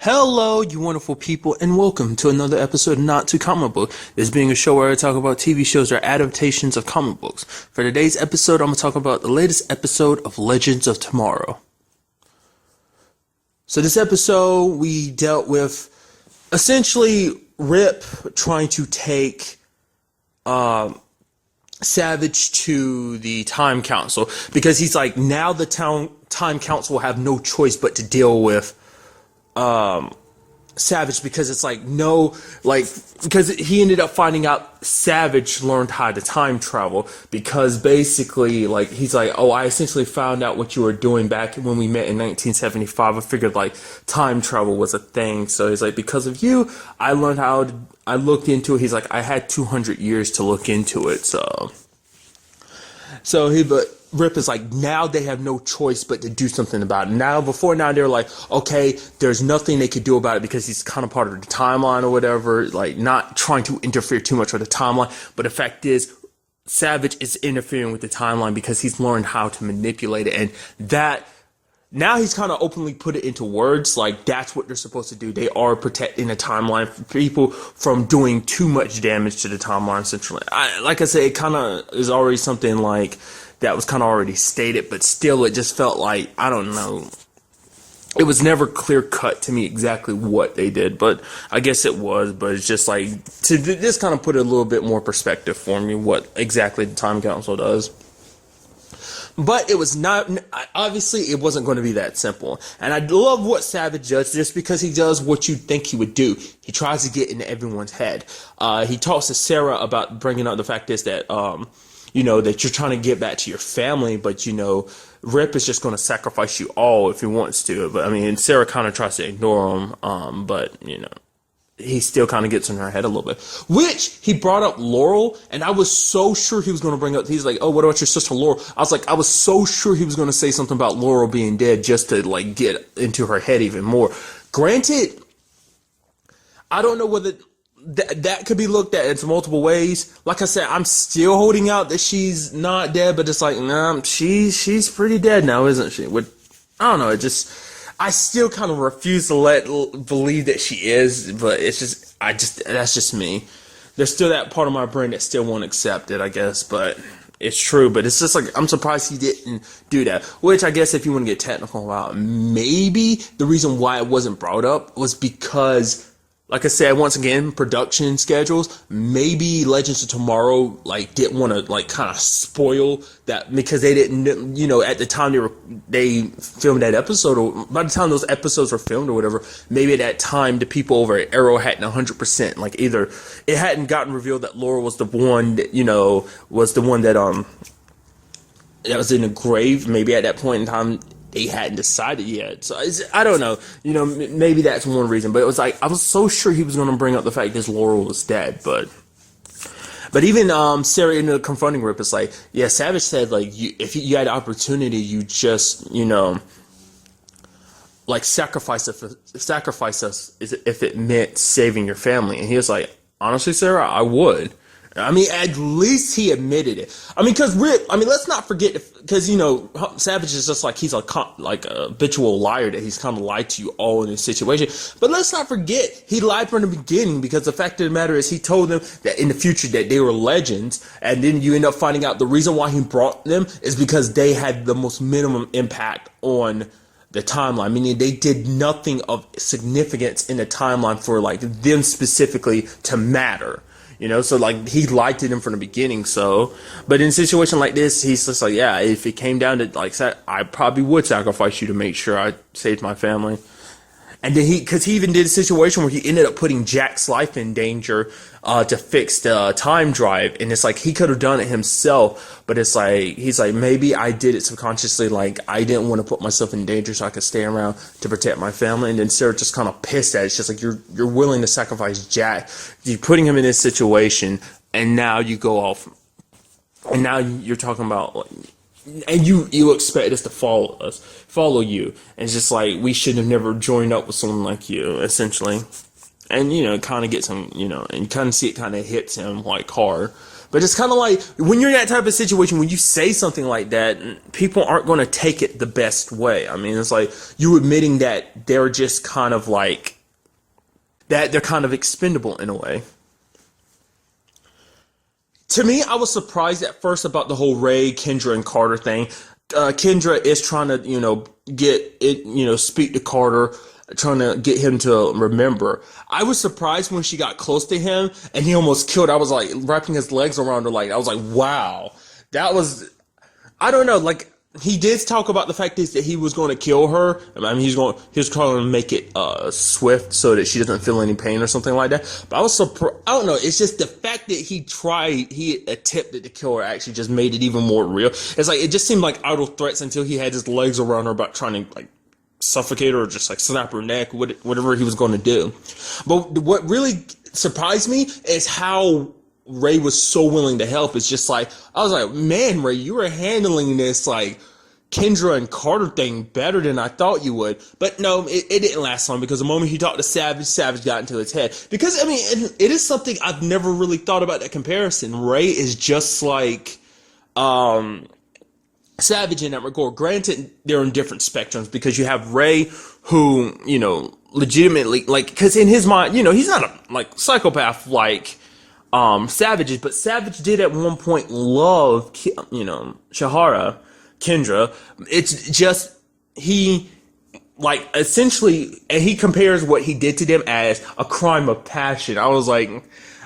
Hello, you wonderful people, and welcome to another episode of Not Too Comic Book. This being a show where I talk about TV shows or adaptations of comic books. For today's episode, I'm going to talk about the latest episode of Legends of Tomorrow. So this episode, we dealt with essentially Rip trying to take Savage to the Time Council, because he's like, now the Time Council will have no choice but to deal with Savage, because it's like, because he ended up finding out Savage learned how to time travel, because basically, like, he's like, oh, I essentially found out what you were doing back when we met in 1975. I figured, like, time travel was a thing. So he's like, because of you, I learned I looked into it. He's like, I had 200 years to look into it. But Rip is like, now they have no choice but to do something about it. Before now, they're like, okay, there's nothing they could do about it because he's kind of part of the timeline or whatever, like, not trying to interfere too much with the timeline. But the fact is, Savage is interfering with the timeline because he's learned how to manipulate it. And that, now he's kind of openly put it into words, like, that's what they're supposed to do. They are protecting the timeline for people from doing too much damage to the timeline, essentially. Like I said, it kind of is already something like that was kind of already stated, but still it just felt like, I don't know, it was never clear cut to me exactly what they did, but I guess it was. But it's just like, to just kind of put a little bit more perspective for me what exactly the Time Council does. But it was not, obviously it wasn't going to be that simple. And I love what Savage does, just because he does what you'd think he would do. He tries to get into everyone's head. He talks to Sarah about bringing up the fact is that, that you're trying to get back to your family, but, Rip is just going to sacrifice you all if he wants to. But, I mean, Sarah kind of tries to ignore him, but, he still kind of gets in her head a little bit. Which, he brought up Laurel, and I was so sure he was going to bring up, he's like, oh, what about your sister Laurel? I was so sure he was going to say something about Laurel being dead just to, like, get into her head even more. Granted, I don't know whether that could be looked at in multiple ways. Like I said, I'm still holding out that she's not dead, but it's like, nah, she's pretty dead now, isn't she? I don't know, I still kind of refuse to believe that she is, but that's just me. There's still that part of my brain that still won't accept it, I guess, but it's true. But it's just like, I'm surprised he didn't do that, which I guess if you want to get technical about, maybe the reason why it wasn't brought up was because, like I said, once again, production schedules, maybe Legends of Tomorrow, like, didn't want to, like, kind of spoil that, because they didn't, at the time they filmed that episode, or by the time those episodes were filmed or whatever, maybe at that time, the people over at Arrow hadn't 100%, like, either it hadn't gotten revealed that Laura was the one that, was the one that, that was in the grave. Maybe at that point in time, they hadn't decided yet. So I don't know. Maybe that's one reason. But it was like, I was so sure he was going to bring up the fact that Laurel was dead. But even Sarah ended up confronting Rip. It's like, yeah, Savage said, like, if you had the opportunity, you just, like, sacrifice us if it meant saving your family. And he was like, honestly, Sarah, I would. I mean, at least he admitted it. I mean, because Rip, let's not forget, because, Savage is just like, he's a habitual liar, that he's kind of lied to you all in this situation. But let's not forget, he lied from the beginning, because the fact of the matter is, he told them that in the future that they were legends, and then you end up finding out the reason why he brought them is because they had the most minimum impact on the timeline, meaning they did nothing of significance in the timeline for, like, them specifically to matter. So, like, he lied to them from the beginning, but in a situation like this, he's just like, yeah, if it came down to, like, I probably would sacrifice you to make sure I saved my family. And then because he even did a situation where he ended up putting Jack's life in danger to fix the time drive. And it's like, he could have done it himself, but it's like, he's like, maybe I did it subconsciously. Like, I didn't want to put myself in danger so I could stay around to protect my family. And then Sarah just kind of pissed at it. It's just like, you're willing to sacrifice Jack. You're putting him in this situation, and now you go off. And now you're talking about, like, and you expect us to follow you. And it's just like, we should have never joined up with someone like you, essentially. And, kind of gets him, and you kind of see it kind of hits him, like, hard. But it's kind of like, when you're in that type of situation, when you say something like that, people aren't going to take it the best way. I mean, it's like, you admitting that they're just kind of like, that they're kind of expendable in a way. To me, I was surprised at first about the whole Ray, Kendra, and Carter thing. Kendra is trying to, get it, speak to Carter, trying to get him to remember. I was surprised when she got close to him and he almost killed. I was like wrapping his legs around her, I was like, wow, that was, I don't know, he did talk about the fact is that he was going to kill her. I mean, he was trying to make it swift so that she doesn't feel any pain or something like that. But I was surprised. I don't know. It's just the fact that he attempted to kill her actually just made it even more real. It's like it just seemed like idle threats until he had his legs around her about trying to suffocate her or just snap her neck, whatever he was going to do. But what really surprised me is how Ray was so willing to help. It's just I was like, man, Ray, you were handling this Kendra and Carter thing better than I thought you would. But no, it didn't last long because the moment he talked to Savage got into his head. Because, I mean, it is something I've never really thought about that comparison. Ray is just like Savage in that regard. Granted, they're in different spectrums because you have Ray who, legitimately, because in his mind, he's not a, psychopath Savage, but Savage did at one point love, Shahara, Kendra. It's just, he, essentially, and he compares what he did to them as a crime of passion. I was like,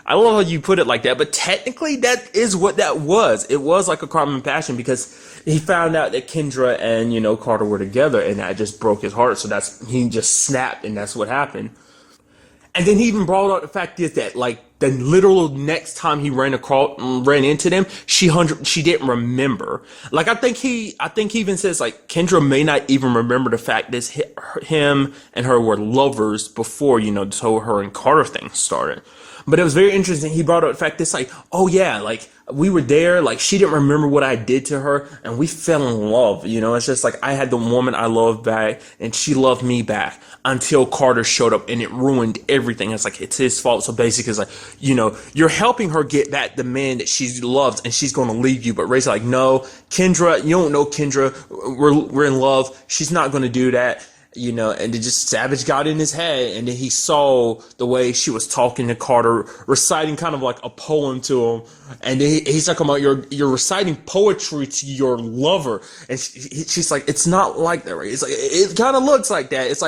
I love how you put it like that, but technically that is what that was. It was like a crime of passion because he found out that Kendra and, Carter were together and that just broke his heart. So he just snapped and that's what happened. And then he even brought out the fact is that the literal next time he ran into them, she didn't remember. I think he even says Kendra may not even remember the fact that him and her were lovers before, this whole her and Carter thing started. But it was very interesting. He brought up the fact this oh yeah, we were there, she didn't remember what I did to her and we fell in love. It's just I had the woman I loved back and she loved me back until Carter showed up and it ruined everything. It's it's his fault. So basically it's you're helping her get back the man that she loves and she's going to leave you. But Ray's no, Kendra, you don't know Kendra. We're in love. She's not going to do that. And it just Savage got in his head and then he saw the way she was talking to Carter, reciting kind of a poem to him. And then he's talking about you're reciting poetry to your lover. And she's like, it's not like that, right? It's it kind of looks like that. It's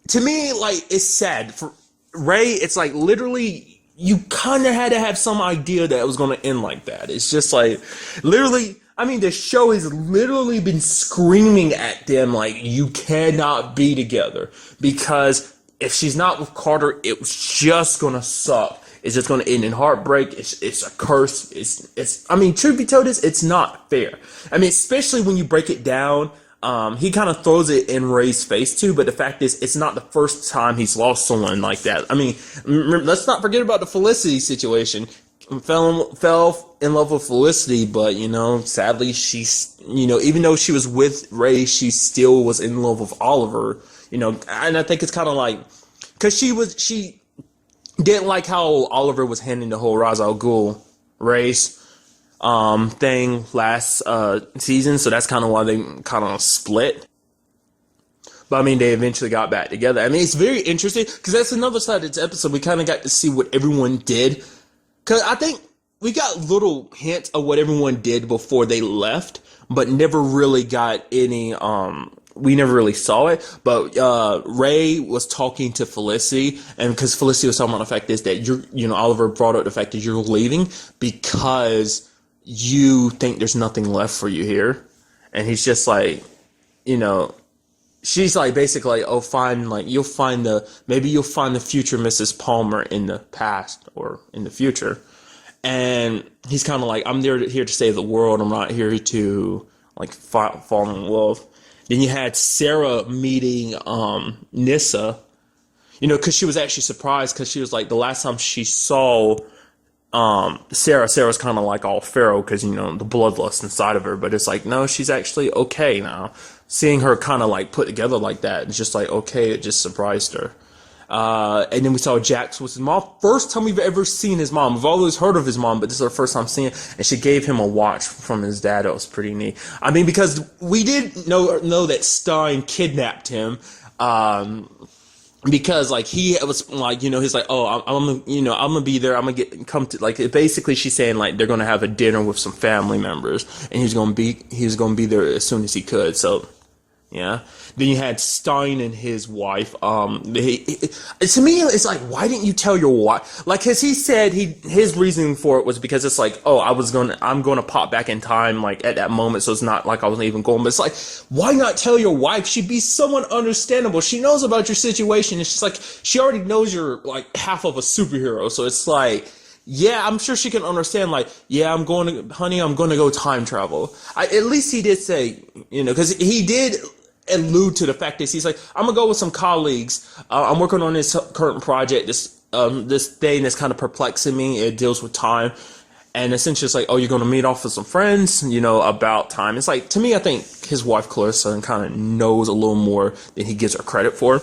to me, it's sad for Ray. It's literally you kind of had to have some idea that it was going to end like that. It's just literally, I mean, the show has literally been screaming at them you cannot be together because if she's not with Carter, it's just gonna suck. It's just gonna end in heartbreak. It's a curse. It's. I mean, truth be told, it's not fair. I mean, especially when you break it down. He kind of throws it in Ray's face too, but the fact is, it's not the first time he's lost someone like that. I mean, let's not forget about the Felicity situation. Fell in love with Felicity, but sadly she's even though she was with Ray, she still was in love with Oliver. And I think it's kind of because she didn't like how Oliver was handling the whole Ra's al Ghul race thing last season, so that's kind of why they kind of split. But I mean, they eventually got back together. I mean, it's very interesting because that's another side of this episode. We kind of got to see what everyone did. Because I think we got little hints of what everyone did before they left, but never really got any, we never really saw it. But Ray was talking to Felicity, and because Felicity was talking about the fact is that Oliver brought up the fact that you're leaving because you think there's nothing left for you here. And he's just she's basically, oh, fine, maybe you'll find the future Mrs. Palmer in the past or in the future. And he's kind of I'm here to save the world. I'm not here to fall in love. Then you had Sarah meeting Nyssa, because she was actually surprised because she was the last time she saw Sarah's kind of all feral because the bloodlust inside of her, but it's no, she's actually okay now. Seeing her kind of put together like that, it's just okay, it just surprised her. And then we saw Jax with his mom. First time we've ever seen his mom. We've always heard of his mom, but this is our first time seeing it. And she gave him a watch from his dad. That was pretty neat. I mean, because we did know that Stein kidnapped him. because like he was like, he's like, oh, I'm gonna be there, I'm gonna come to, like, basically she's saying like they're gonna have a dinner with some family members, and he was gonna be there as soon as he could. So yeah. Then you had Stein and his wife. To me, it's like, why didn't you tell your wife? Like, cause he said his reasoning for it was because it's like, oh, I'm gonna pop back in time, like at that moment, so it's not like I wasn't even going. But it's like, why not tell your wife? She'd be someone understandable. She knows about your situation. It's just like, she already knows you're like half of a superhero. So it's like, yeah, I'm sure she can understand, like, yeah, I'm going to go time travel. At least he did say, because he did allude to the fact that he's like, I'm going to go with some colleagues. I'm working on this current project, this thing that's kind of perplexing me. It deals with time. And essentially it's like, oh, you're going to meet off with some friends, about time. It's like, to me, I think his wife, Clarissa, kind of knows a little more than he gives her credit for.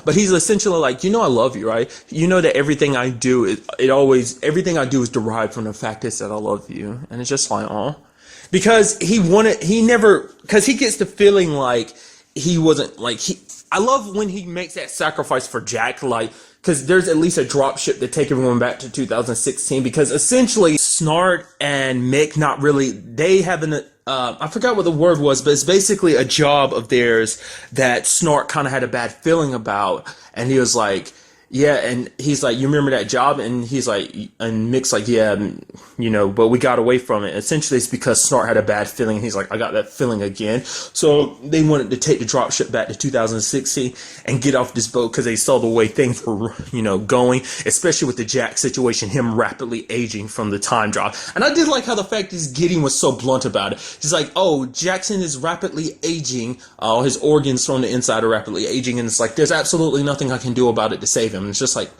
But he's essentially like, I love you, right? You know that everything I do everything I do is derived from the fact that I love you. And it's just like, oh, because because he gets the feeling like he wasn't like, I love when he makes that sacrifice for Jack, like, because there's at least a drop ship to take everyone back to 2016, because essentially Snart and Mick, not really, they have I forgot what the word was, but it's basically a job of theirs that Snart kind of had a bad feeling about. And he was like, yeah, and he's like, you remember that job? And he's like, and Mick's like, yeah, but we got away from it. Essentially, it's because Snart had a bad feeling. And he's like, I got that feeling again. So they wanted to take the dropship back to 2016 and get off this boat because they saw the way things were, going, especially with the Jack situation, him rapidly aging from the time drop. And I did like how the fact is Gideon was so blunt about it. He's like, oh, Jackson is rapidly aging. His organs from the inside are rapidly aging. And it's like, there's absolutely nothing I can do about it to save him. It's just like,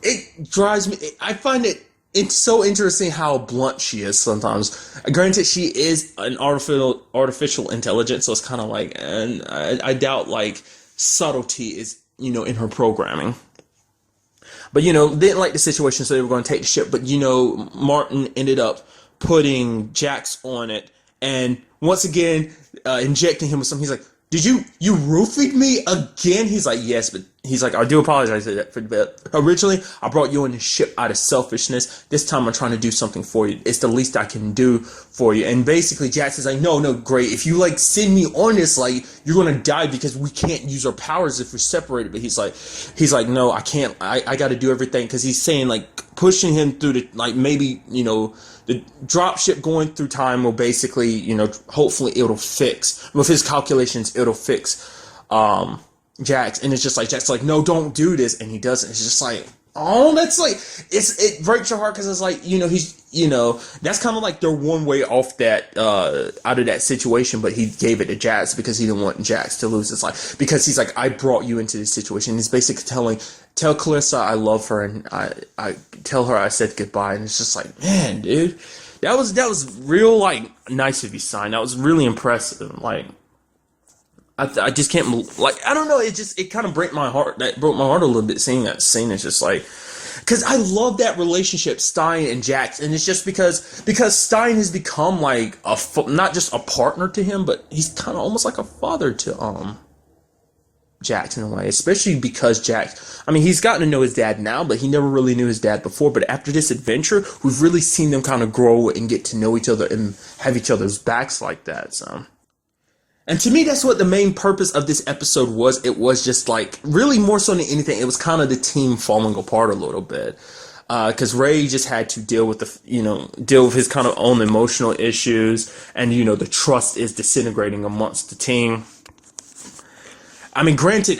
it drives me. I find it's so interesting how blunt she is sometimes. Granted, she is an artificial intelligence, so it's kind of like, and I doubt like subtlety is, in her programming. But, didn't like the situation, so they were going to take the ship. But, Martin ended up putting Jax on it, and once again, injecting him with something. He's like, did you roofied me again? He's like, yes, but he's like, I do apologize for that. But originally, I brought you on the ship out of selfishness. This time, I'm trying to do something for you. It's the least I can do for you. And basically, Jackson's like, no, great. If you like send me on this, like, you're gonna die because we can't use our powers if we're separated. But he's like, no, I can't. I got to do everything, because he's saying like pushing him through the, like, maybe the dropship going through time will basically, hopefully it'll fix, with his calculations, it'll fix Jax. And it's just like, Jack's like, no, don't do this. And he doesn't. It's just like, oh, that's like, it breaks your heart, because it's like, that's kind of like they're one way off that, out of that situation, but he gave it to Jax because he didn't want Jax to lose his life, because he's like, I brought you into this situation. He's basically tell Clarissa I love her, and I tell her I said goodbye. And it's just like, man, dude, that was real, like, nice of you, Sign. That was really impressive. Like, I just can't, like, I don't know, it kind of broke my heart a little bit seeing that scene. It's just like, because I love that relationship, Stein and Jax, and it's just because Stein has become like not just a partner to him, but he's kind of almost like a father to Jax in a way, especially because Jax, I mean, he's gotten to know his dad now, but he never really knew his dad before. But after this adventure, we've really seen them kind of grow and get to know each other and have each other's backs like that. So. And to me, that's what the main purpose of this episode was. It was just like, really more so than anything, it was kind of the team falling apart a little bit. Because Ray just had to deal with deal with his kind of own emotional issues, and the trust is disintegrating amongst the team. I mean, granted,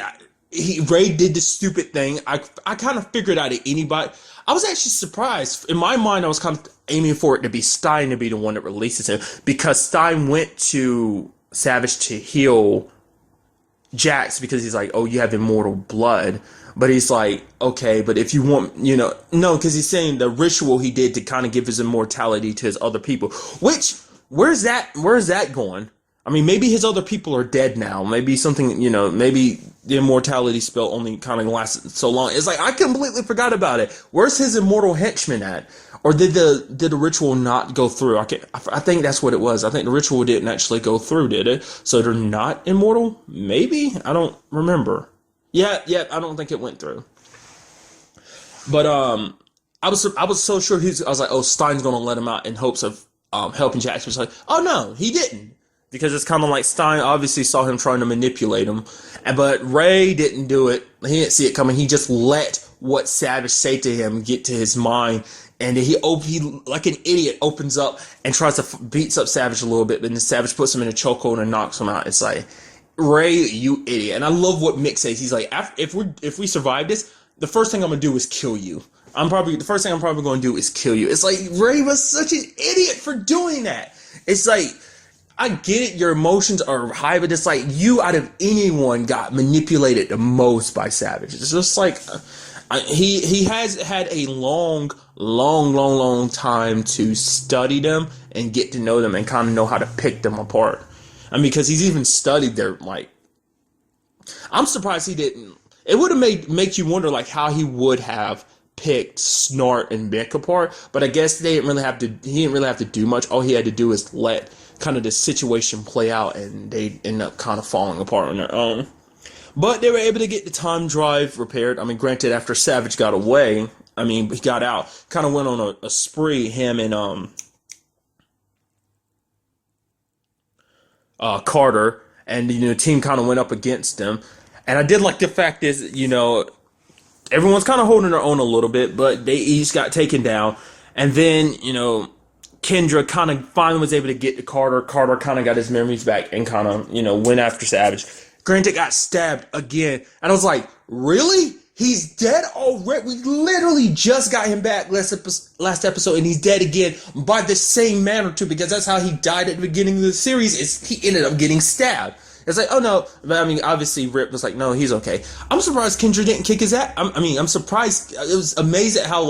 Ray did the stupid thing. I kind of figured out that anybody. I was actually surprised. In my mind, I was kind of aiming for it to be Stein to be the one that releases him, because Stein went to Savage to heal Jax because he's like, oh, you have immortal blood. But he's like, okay, but if you want, no, because he's saying the ritual he did to kind of give his immortality to his other people. Which, where's that going? I mean, maybe his other people are dead now. Maybe something, maybe the immortality spell only kind of lasted so long. It's like, I completely forgot about it. Where's his immortal henchman at? Or did the ritual not go through? I think that's what it was. I think the ritual didn't actually go through, did it? So they're not immortal? Maybe? I don't remember. Yeah, I don't think it went through. But I was so sure I was like, oh, Stein's gonna let him out in hopes of helping Jackson. Was like, oh no, he didn't, because it's kind of like Stein obviously saw him trying to manipulate him, but Ray didn't do it. He didn't see it coming. He just let what Savage say to him get to his mind, and he like an idiot opens up and tries to beats up Savage a little bit, but then Savage puts him in a chokehold and knocks him out. It's like, Ray, you idiot. And I love what Mick says. He's like, if we survive this, the first thing I'm gonna do is kill you. The first thing I'm probably gonna do is kill you. It's like, Ray was such an idiot for doing that. It's like, I get it, your emotions are high, but it's like, you out of anyone got manipulated the most by Savage. It's just like, he has had a long time to study them and get to know them and kind of know how to pick them apart. I mean, because he's even studied their, like, I'm surprised he didn't. It would have make you wonder, like, how he would have picked Snart and Mick apart, but I guess he didn't really have to do much. All he had to do is let kind of the situation play out, and they end up kind of falling apart on their own. But they were able to get the time drive repaired. I mean, granted, after Savage got away, he got out, kind of went on a spree, him and Carter, and the team kind of went up against him. And I did like the fact is, everyone's kind of holding their own a little bit, but they each got taken down. And then, Kendra kind of finally was able to get to Carter. Carter kind of got his memories back and kind of, went after Savage. Granted, got stabbed again. And I was like, really? He's dead already? We literally just got him back last episode, and he's dead again by the same manner, too, because that's how he died at the beginning of the series, is he ended up getting stabbed. It's like, oh no, but obviously Rip was like, no, he's okay. I'm surprised Kendra didn't kick his ass. I'm surprised. It was amazing at how,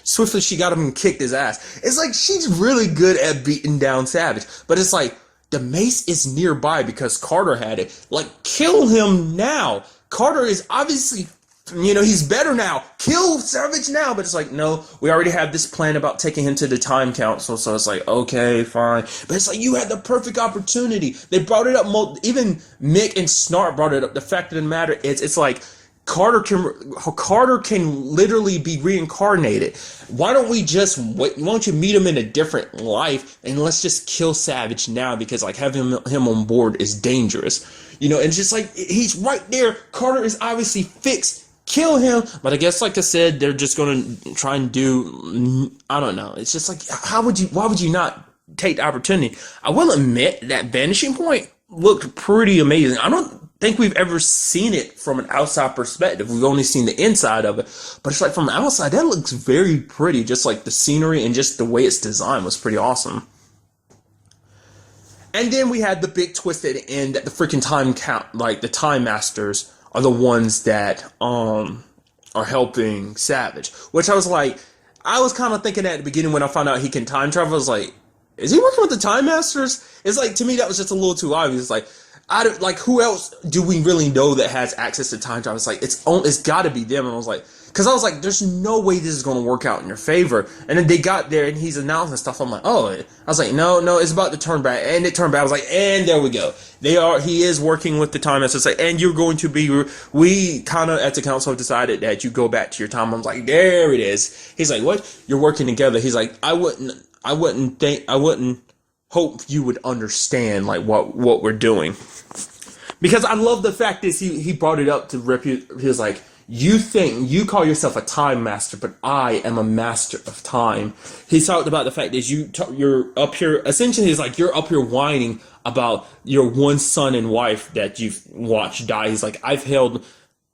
swiftly she got him and kicked his ass. It's like, she's really good at beating down Savage, but it's like, the mace is nearby because Carter had it. Like, kill him now. Carter is obviously, he's better now. Kill Savage now. But it's like, no, we already have this plan about taking him to the time council. So it's like, okay, fine. But it's like, you had the perfect opportunity. They brought it up. Even Mick and Snart brought it up. The fact of the matter is, it's like, Carter can literally be reincarnated. Why don't we just wait? Why don't you meet him in a different life, and let's just kill Savage now, because having him on board is dangerous. And it's just like, he's right there. Carter is obviously fixed. Kill him. But I guess, like I said, they're just going to try and do, I don't know. It's just like, why would you not take the opportunity? I will admit that vanishing point looked pretty amazing. I don't think we've ever seen it from an outside perspective. We've only seen the inside of it. But it's like, from the outside, that looks very pretty. Just like the scenery and just the way it's designed was pretty awesome. And then we had the big twist at the end that the freaking the Time Masters are the ones that are helping Savage. Which I was kind of thinking at the beginning when I found out he can time travel. I was like, is he working with the Time Masters? It's like, to me, that was just a little too obvious. Who else do we really know that has access to time travel? It's like, it's got to be them. And I was like, there's no way this is going to work out in your favor. And then they got there and he's announcing stuff. I'm like, oh, I was like, no, it's about to turn back. And it turned back. I was like, and there we go. He is working with the Time Masters. It's like, and you're going to be, we kind of at the council have decided that you go back to your time. I was like, there it is. He's like, what? You're working together. He's like, I wouldn't hope you would understand what we're doing. Because I love the fact is he brought it up to Rip. He was like, you call yourself a time master, but I am a master of time. He talked about the fact that you're up here, essentially he's like, you're up here whining about your one son and wife that you've watched die. He's like, I've held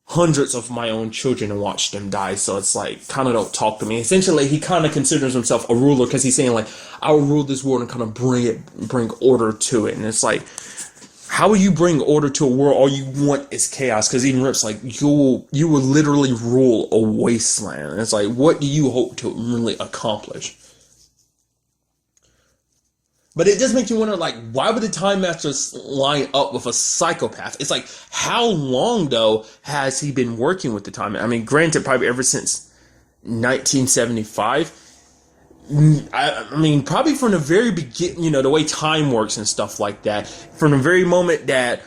hundreds of my own children and watched them die, so it's like, kind of don't talk to me. Essentially, he kind of considers himself a ruler, because he's saying, like, I'll rule this world and kind of bring order to it. And it's like, how will you bring order to a world? All you want is chaos. Because even Rip's like, you will literally rule a wasteland. And it's like, what do you hope to really accomplish? But it does make you wonder, why would the Time Masters line up with a psychopath? It's like, how long, though, has he been working with the Time Masters? Granted, probably ever since 1975. Probably from the very beginning, the way time works and stuff like that. From the very moment that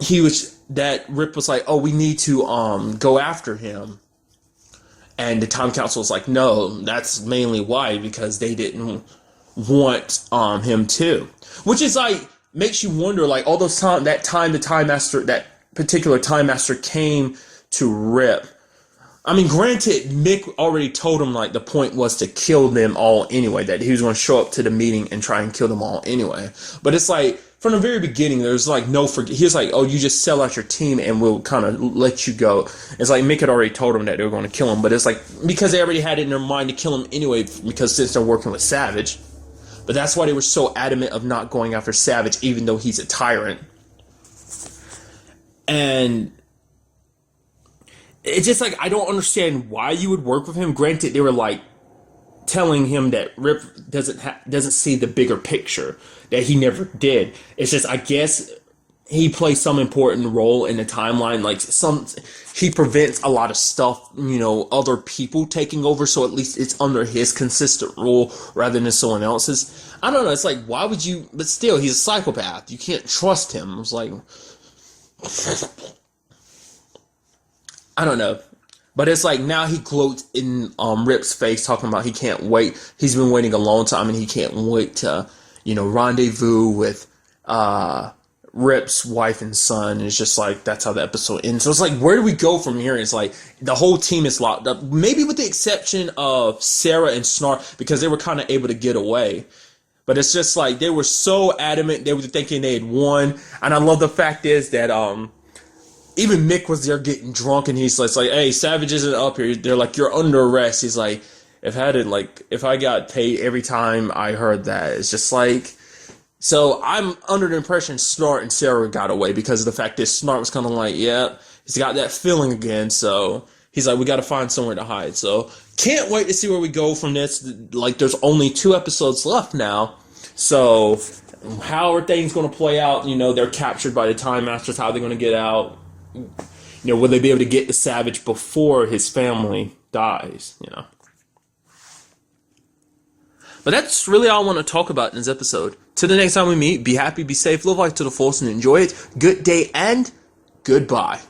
he was that Rip was like, oh, we need to go after him. And the Time Council was like, no, that's mainly why, because they didn't want him to. Which is like, makes you wonder, like, all those time, that particular Time Master came to Rip. I mean, granted, Mick already told him, like, the point was to kill them all anyway, that he was going to show up to the meeting and try and kill them all anyway. But it's like, from the very beginning, there's like no he was like, oh, you just sell out your team and we'll kind of let you go. It's like Mick had already told him that they were going to kill him, but it's like, because they already had it in their mind to kill him anyway, because since they're working with Savage. But that's why they were so adamant of not going after Savage, even though he's a tyrant. And it's just like, I don't understand why you would work with him. Granted, they were like telling him that Rip doesn't see the bigger picture, that he never did. It's just, I guess he plays some important role in the timeline. Like, he prevents a lot of stuff, other people taking over, so at least it's under his consistent rule rather than someone else's. I don't know, it's like, why would you, but still, he's a psychopath. You can't trust him. I was like, I don't know. But it's like, now he gloats in Rip's face, talking about he can't wait. He's been waiting a long time, and he can't wait to, rendezvous with Rip's wife and son. And it's just like, that's how the episode ends. So it's like, where do we go from here? It's like, the whole team is locked up. Maybe with the exception of Sarah and Snark, because they were kind of able to get away. But it's just like, they were so adamant. They were thinking they had won. And I love the fact is that, even Mick was there getting drunk, and he's like, hey, Savage isn't up here. They're like, you're under arrest. He's like, if I got paid every time I heard that, it's just like, so I'm under the impression Snart and Sarah got away because of the fact that Snart was kind of like, yeah, he's got that feeling again. So he's like, we got to find somewhere to hide. So can't wait to see where we go from this. Like, there's only 2 episodes left now. So how are things going to play out? They're captured by the Time Masters. How are they going to get out? Will they be able to get the Savage before his family dies? But that's really all I want to talk about in this episode. Till the next time we meet, be happy, be safe, live life to the fullest, and enjoy it. Good day and goodbye.